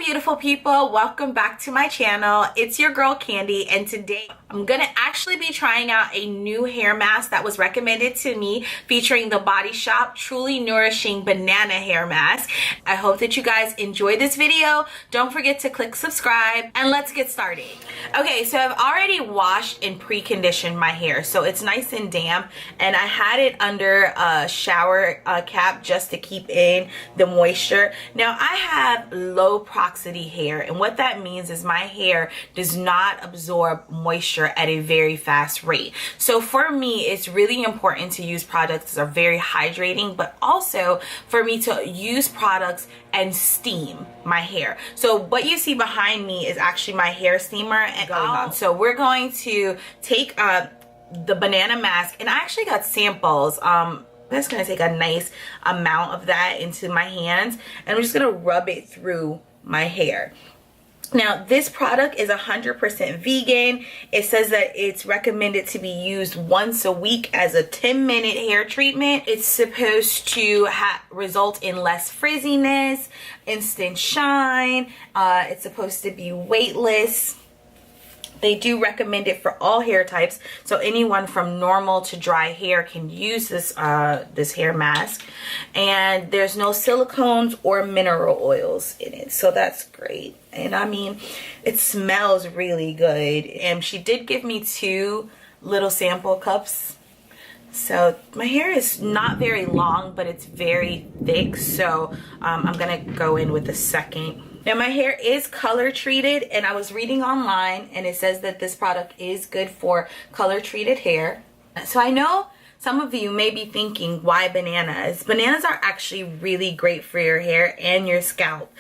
beautiful people, welcome back to my channel. It's your girl Candy, and today I'm gonna actually be trying out a new hair mask that was recommended to me, featuring the Body Shop Truly Nourishing Banana Hair Mask. I hope that you guys enjoy this video. Don't forget to click subscribe, and let's get started. Okay, so I've already washed and pre-conditioned my hair, so it's nice and damp, and I had it under a shower cap just to keep in the moisture. Now I have low porosity hair, and what that means is my hair does not absorb moisture at a very fast rate. So for me, it's really important to use products that are very hydrating, but also for me to use products and steam my hair. So what you see behind me is actually my hair steamer and going on. So we're going to take the banana mask, and I actually got samples. I'm just gonna take a nice amount of that into my hands, and I'm just gonna rub it through my hair. Now this product is 100% vegan. It says that it's recommended to be used once a week as a 10-minute hair treatment. It's supposed to result in less frizziness, instant shine. It's supposed to be weightless. They do recommend it for all hair types, so anyone from normal to dry hair can use this this hair mask. And there's no silicones or mineral oils in it, so that's great. And I mean, it smells really good. And she did give me 2 little sample cups. So my hair is not very long, but it's very thick, so I'm gonna go in with the second. Now my hair is color treated, and I was reading online and it says that this product is good for color treated hair. So I know some of you may be thinking, why bananas? Bananas are actually really great for your hair and your scalp.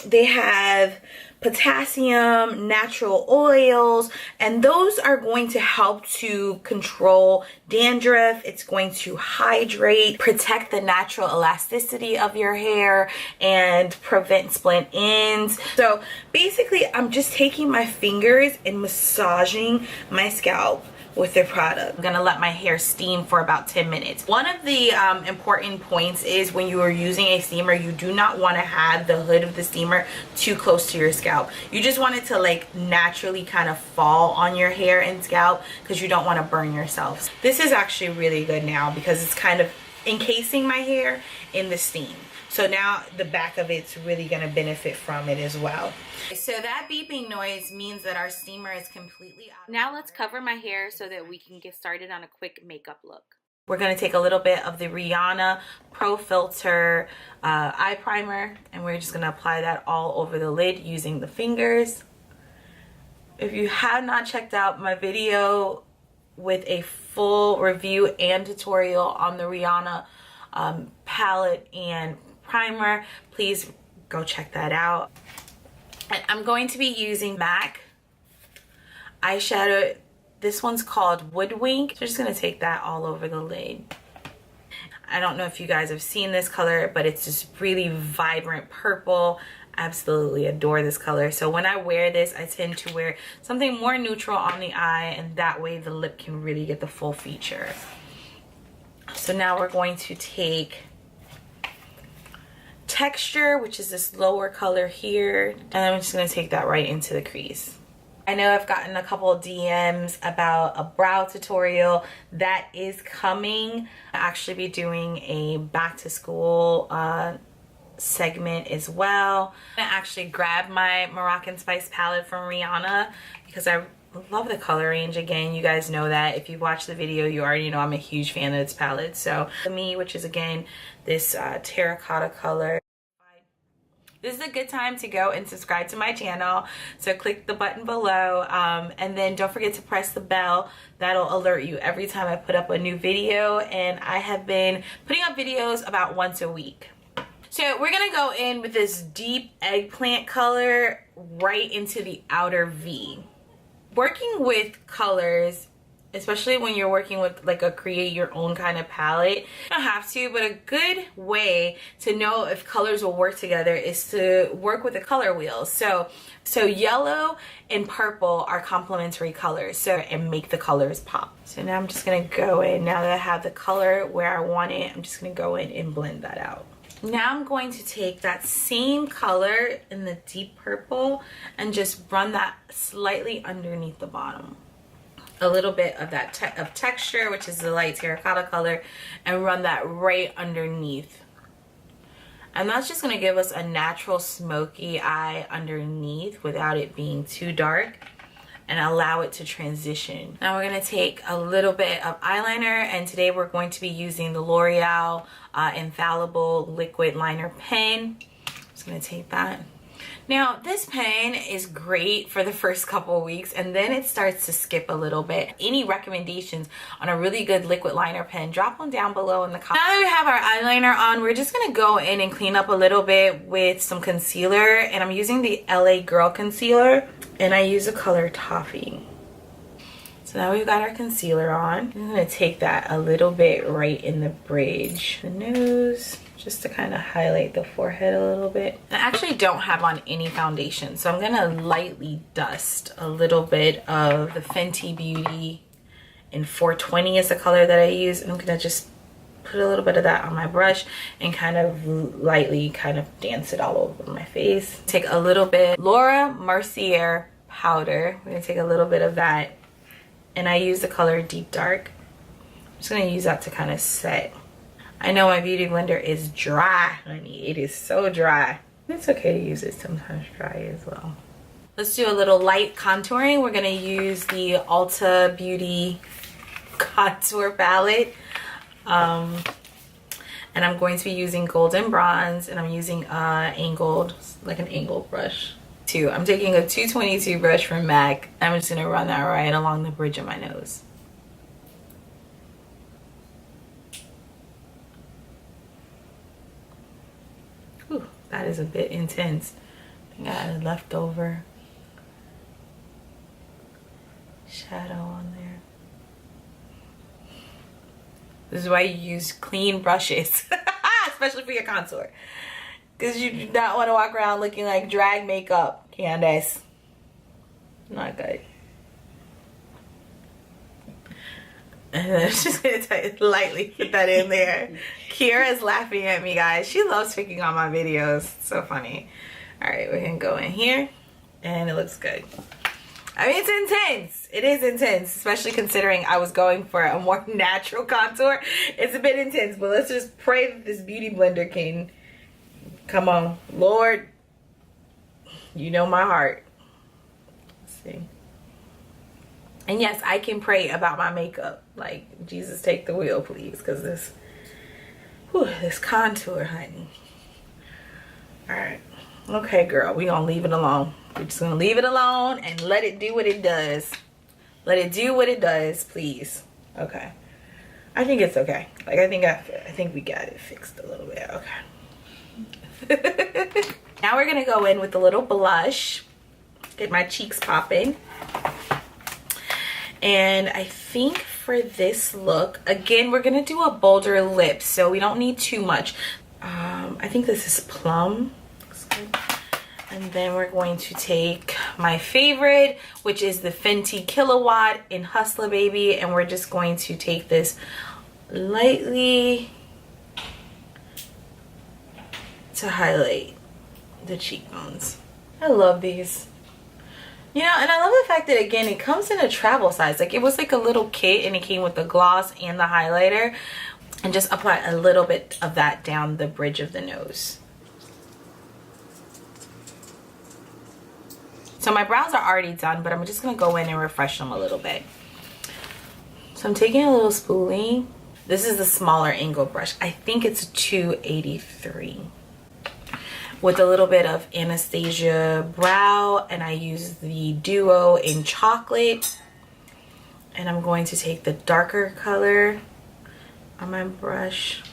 They have potassium, natural oils, and those are going to help to control dandruff. It's going to hydrate, protect the natural elasticity of your hair, and prevent split ends. So basically, I'm just taking my fingers and massaging my scalp with the product. I'm gonna let my hair steam for about 10 minutes. One of the important points is when you are using a steamer, you do not want to have the hood of the steamer too close to your scalp. You just want it to like naturally kind of fall on your hair and scalp, because you don't want to burn yourself. This is actually really good now because it's kind of encasing my hair in the steam. So now the back of it's really going to benefit from it as well. So that beeping noise means that our steamer is completely out. Now let's cover my hair so that we can get started on a quick makeup look. We're going to take a little bit of the Rihanna Pro Filter eye primer, and we're just going to apply that all over the lid using the fingers. If you have not checked out my video with a full review and tutorial on the Rihanna palette and primer, please go check that out. And I'm going to be using MAC eyeshadow. This one's called Woodwink. So I'm just going to take that all over the lid. I don't know if you guys have seen this color, but it's just really vibrant purple. Absolutely adore this color. So when I wear this, I tend to wear something more neutral on the eye, and that way the lip can really get the full feature. So now we're going to take Texture, which is this lower color here, and I'm just going to take that right into the crease. I know I've gotten a couple of DMs about a brow tutorial that is coming. I'll actually be doing a back to school segment as well. I actually grabbed my Moroccan Spice palette from Rihanna because I love the color range. Again, you guys know that. If you watch the video, you already know I'm a huge fan of this palette. So for me, which is again this terracotta color. This is a good time to go and subscribe to my channel. So click the button below, and then don't forget to press the bell. That'll alert you every time I put up a new video, and I have been putting up videos about once a week. So we're gonna go in with this deep eggplant color right into the outer V. Working with colors, especially when you're working with like a create your own kind of palette, you don't have to, but a good way to know if colors will work together is to work with a color wheel. So yellow and purple are complementary colors, so and make the colors pop. So now I'm just gonna go in, now that I have the color where I want it, I'm just gonna go in and blend that out. Now I'm going to take that same color in the deep purple and just run that slightly underneath the bottom. A little bit of that texture, which is the light terracotta color, and run that right underneath. And that's just going to give us a natural smoky eye underneath without it being too dark, and allow it to transition. Now we're going to take a little bit of eyeliner, and today we're going to be using the L'Oreal Infallible Liquid Liner Pen. I'm just going to take that. Now this pen is great for the first couple of weeks, and then it starts to skip a little bit. Any recommendations on a really good liquid liner pen, drop them down below in the comments. Now that we have our eyeliner on, we're just going to go in and clean up a little bit with some concealer, and I'm using the LA Girl concealer, and I use the color Toffee. So now we've got our concealer on. I'm going to take that a little bit right in the bridge, the nose, just to kind of highlight the forehead a little bit. I actually don't have on any foundation, so I'm going to lightly dust a little bit of the Fenty Beauty in 420 is the color that I use. I'm going to just put a little bit of that on my brush and kind of lightly kind of dance it all over my face. Take a little bit Laura Mercier powder. We're going to take a little bit of that, and I use the color Deep Dark. I'm just going to use that to kind of set. I know my beauty blender is dry, honey. It is so dry. It's okay to use it sometimes dry as well. Let's do a little light contouring. We're going to use the Ulta Beauty contour palette. And I'm going to be using Golden Bronze, and I'm using an angled brush. I'm taking a 222 brush from MAC. I'm just going to run that right along the bridge of my nose. Whew, that is a bit intense. I think I had a leftover shadow on there. This is why you use clean brushes, especially for your contour. Because you do not want to walk around looking like drag makeup, Candace. Not good. And then I'm just going to lightly put that in there. Kira's laughing at me, guys. She loves picking on my videos. It's so funny. Alright, we're going to go in here. And it looks good. I mean, it's intense. It is intense, especially considering I was going for a more natural contour. It's a bit intense, but let's just pray that this beauty blender can... Come on, Lord, you know my heart. Let's see. And yes, I can pray about my makeup. Like, Jesus, take the wheel, please, because this contour, honey. All right. Okay, girl, we're going to leave it alone. We're just going to leave it alone and let it do what it does. Let it do what it does, please. Okay. I think it's okay. Like, I think we got it fixed a little bit. Okay. Now we're gonna go in with a little blush, get my cheeks popping. And I think for this look, again, we're gonna do a bolder lip, so we don't need too much. I think this is Plum. Looks good. And then we're going to take my favorite, which is the Fenty Kilowatt in Hustler Baby, and we're just going to take this lightly to highlight the cheekbones. I love these. You know, and I love the fact that, again, it comes in a travel size. Like, it was like a little kit, and it came with the gloss and the highlighter. And just apply a little bit of that down the bridge of the nose. So my brows are already done, but I'm just going to go in and refresh them a little bit. So I'm taking a little spoolie. This is the smaller angle brush. I think it's 283. With a little bit of Anastasia Brow, and I use the Duo in Chocolate. And I'm going to take the darker color on my brush.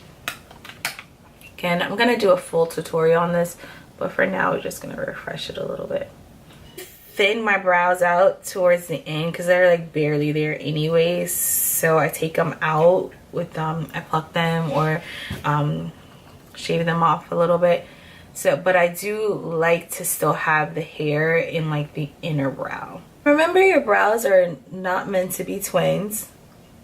Again, I'm going to do a full tutorial on this, but for now we're just going to refresh it a little bit. Thin my brows out towards the end because they're like barely there anyways, so I take them out with I pluck them or shave them off a little bit. So, but I do like to still have the hair in like the inner brow. Remember, your brows are not meant to be twins.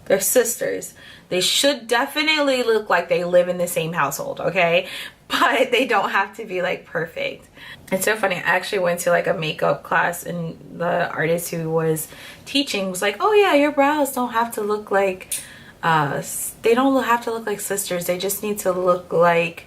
They're sisters. They should definitely look like they live in the same household, okay? but they don't have to be like perfect. It's so funny. I actually went to like a makeup class, and the artist who was teaching was like, oh yeah, your brows don't have to look like they don't have to look like sisters, they just need to look like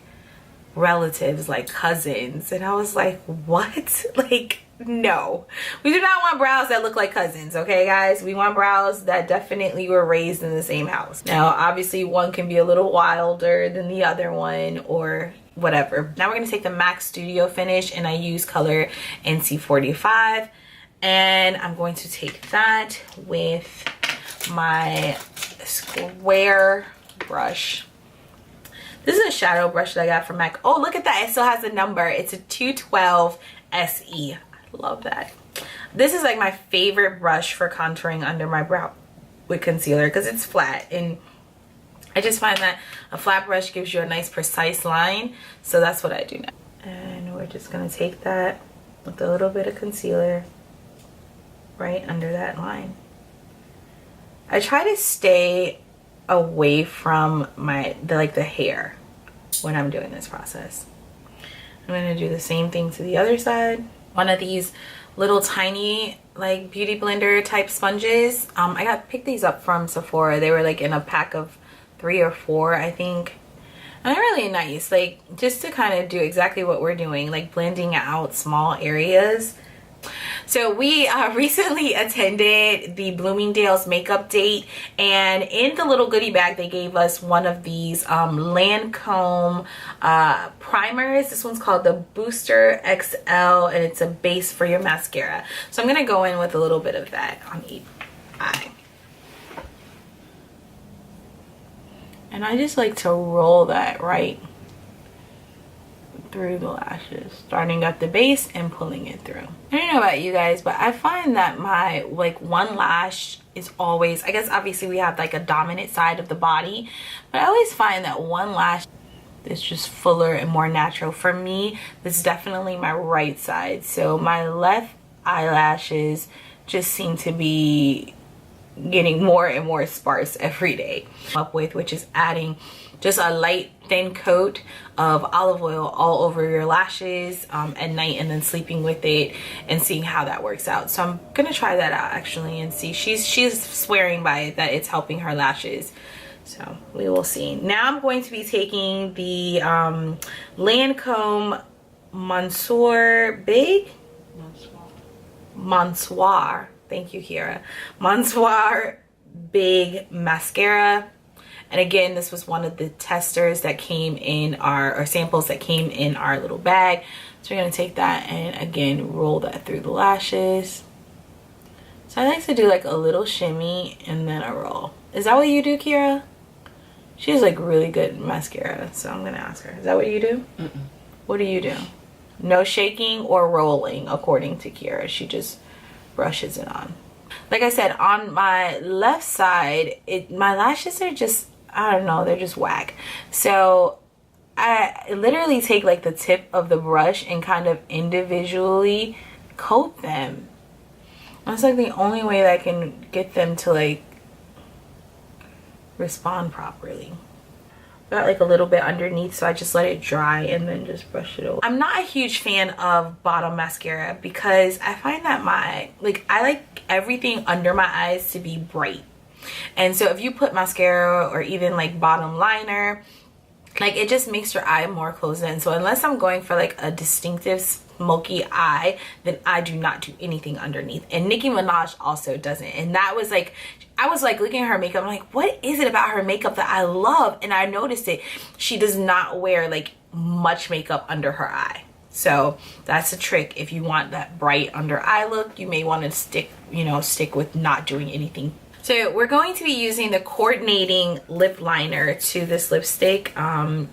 relatives, like cousins. And I was like, what? Like, no, we do not want brows that look like cousins. Okay guys, we want brows that definitely were raised in the same house. Now obviously one can be a little wilder than the other one or whatever. Now we're going to take the MAC Studio Finish, and I use color NC45, and I'm going to take that with my square brush. This is a shadow brush that I got from MAC. Oh, look at that, it still has a number. It's a 212 SE. I love that. This is like my favorite brush for contouring under my brow with concealer because it's flat, and I just find that a flat brush gives you a nice precise line. So that's what I do now. And we're just gonna take that with a little bit of concealer right under that line. I try to stay away from the hair when I'm doing this process. I'm gonna do the same thing to the other side. One of these little tiny like beauty blender type sponges. I picked these up from Sephora. They were like in a pack of 3 or 4, I think. And they're really nice, like just to kind of do exactly what we're doing, like blending out small areas. So we recently attended the Bloomingdale's makeup date, and in the little goodie bag they gave us one of these Lancome primers. This one's called the Booster XL, and it's a base for your mascara. So I'm gonna go in with a little bit of that on each eye. And I just like to roll that right through the lashes, starting at the base and pulling it through. I don't know about you guys, but I find that my like one lash is always, I guess obviously we have like a dominant side of the body, but I always find that one lash is just fuller and more natural. For me, this is definitely my right side. So my left eyelashes just seem to be getting more and more sparse every day. Up with, which is adding just a light thin coat of olive oil all over your lashes at night, and then sleeping with it and seeing how that works out. So I'm gonna try that out actually and see. She's swearing by it that it's helping her lashes, so we will see. Now I'm going to be taking the Lancome Monsoir, thank you Kira, Monsoir Big Mascara. And again, this was one of the testers that came in or samples that came in our little bag. So we're gonna take that and again roll that through the lashes. So I like to do like a little shimmy and then a roll. Is that what you do, Kira? She has like really good mascara, so I'm gonna ask her. Is that what you do? What do you do? No shaking or rolling, according to Kira. She just brushes it on. Like I said, on my left side, my lashes are just, I don't know, they're just whack. So I literally take like the tip of the brush and kind of individually coat them. That's like the only way that I can get them to like respond properly. Got like a little bit underneath, so I just let it dry and then just brush it over. I'm not a huge fan of bottom mascara because I find that I like everything under my eyes to be bright. And so if you put mascara or even like bottom liner, like it just makes your eye more closed in. So unless I'm going for like a distinctive smoky eye, then I do not do anything underneath. And Nicki Minaj also doesn't. And that was like, I was like looking at her makeup, I'm like, what is it about her makeup that I love? And I noticed it. She does not wear like much makeup under her eye. So that's a trick. If you want that bright under eye look, you may want to stick with not doing anything. So we're going to be using the coordinating lip liner to this lipstick. We're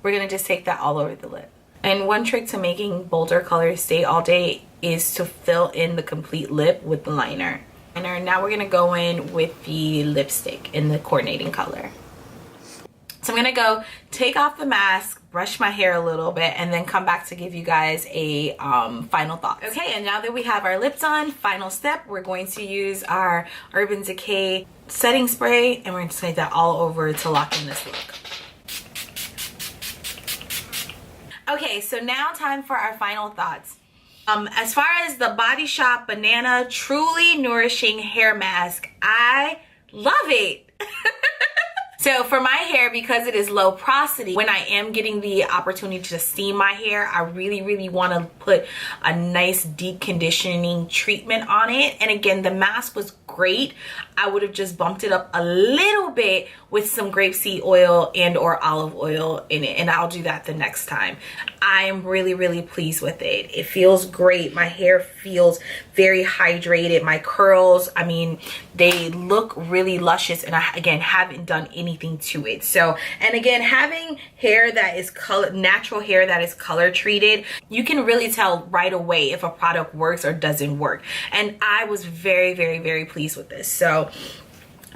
gonna just take that all over the lip. And one trick to making bolder colors stay all day is to fill in the complete lip with the liner. And now we're gonna go in with the lipstick in the coordinating color. So I'm gonna go take off the mask, brush my hair a little bit, and then come back to give you guys a final thought. Okay, and now that we have our lips on, final step, we're going to use our Urban Decay setting spray, and we're just gonna take that all over to lock in this look. Okay, so now time for our final thoughts. As far as the Body Shop Banana Truly Nourishing Hair Mask, I love it. So for my hair, because it is low porosity, when I am getting the opportunity to steam my hair, I really want to put a nice deep conditioning treatment on it. And again, the mask was great. I would have just bumped it up a little bit with some grapeseed oil and or olive oil in it, and I'll do that the next time. I am really pleased with it. It feels great. My hair feels very hydrated. My curls, I mean, they look really luscious, and I, again, haven't done anything to it. So, and again, having hair that is natural hair that is color treated, you can really tell right away if a product works or doesn't work. And I was very pleased with this. So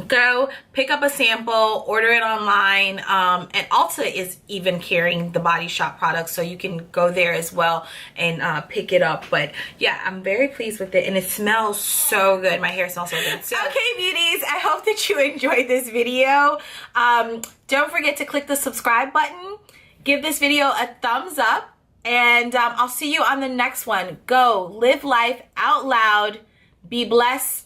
go pick up a sample, order it online, and Ulta is even carrying the Body Shop products, so you can go there as well and pick it up. But yeah, I'm very pleased with it, and it smells so good. My hair smells so good. So, okay, beauties, I hope that you enjoyed this video. Don't forget to click the subscribe button, give this video a thumbs up, and I'll see you on the next one. Go live life out loud, be blessed,